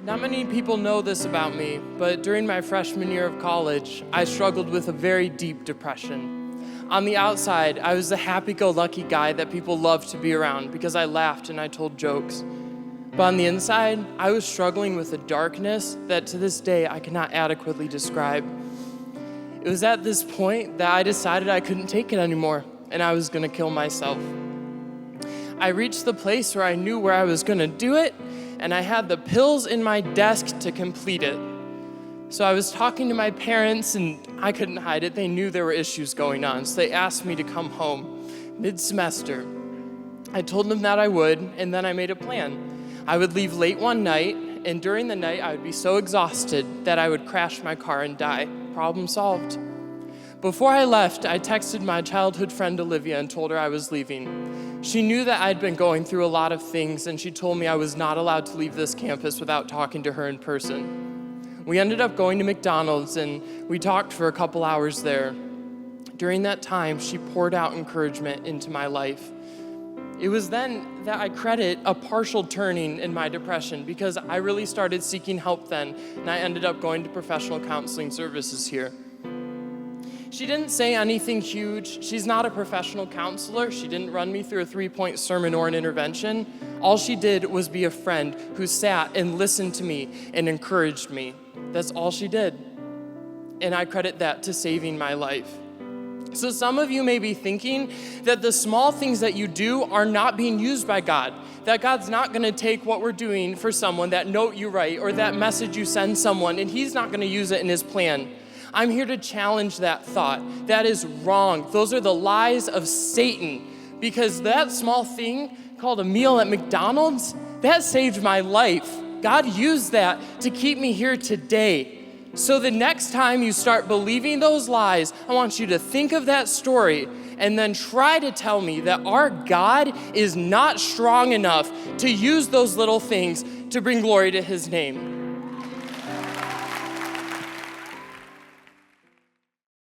Not many people know this about me, but during my freshman year of college, I struggled with a very deep depression. On the outside, I was the happy-go-lucky guy that people loved to be around because I laughed and I told jokes. But on the inside, I was struggling with a darkness that to this day I cannot adequately describe. It was at this point that I decided I couldn't take it anymore and I was gonna kill myself. I reached the place where I knew where I was gonna do it, and I had the pills in my desk to complete it. So I was talking to my parents, and I couldn't hide it. They knew there were issues going on, so they asked me to come home mid-semester. I told them that I would, and then I made a plan. I would leave late one night, and during the night, I would be so exhausted that I would crash my car and die. Problem solved. Before I left, I texted my childhood friend Olivia and told her I was leaving. She knew that I'd been going through a lot of things, and she told me I was not allowed to leave this campus without talking to her in person. We ended up going to McDonald's, and we talked for a couple hours there. During that time, she poured out encouragement into my life. It was then that I credit a partial turning in my depression because I really started seeking help then, and I ended up going to professional counseling services here. She didn't say anything huge. She's not a professional counselor. She didn't run me through a 3-point sermon or an intervention. All she did was be a friend who sat and listened to me and encouraged me. That's all she did. And I credit that to saving my life. So some of you may be thinking that the small things that you do are not being used by God, that God's not gonna take what we're doing for someone, that note you write or that message you send someone, and he's not gonna use it in his plan. I'm here to challenge that thought. That is wrong. Those are the lies of Satan, because that small thing called a meal at McDonald's, that saved my life. God used that to keep me here today. So the next time you start believing those lies, I want you to think of that story and then try to tell me that our God is not strong enough to use those little things to bring glory to his name.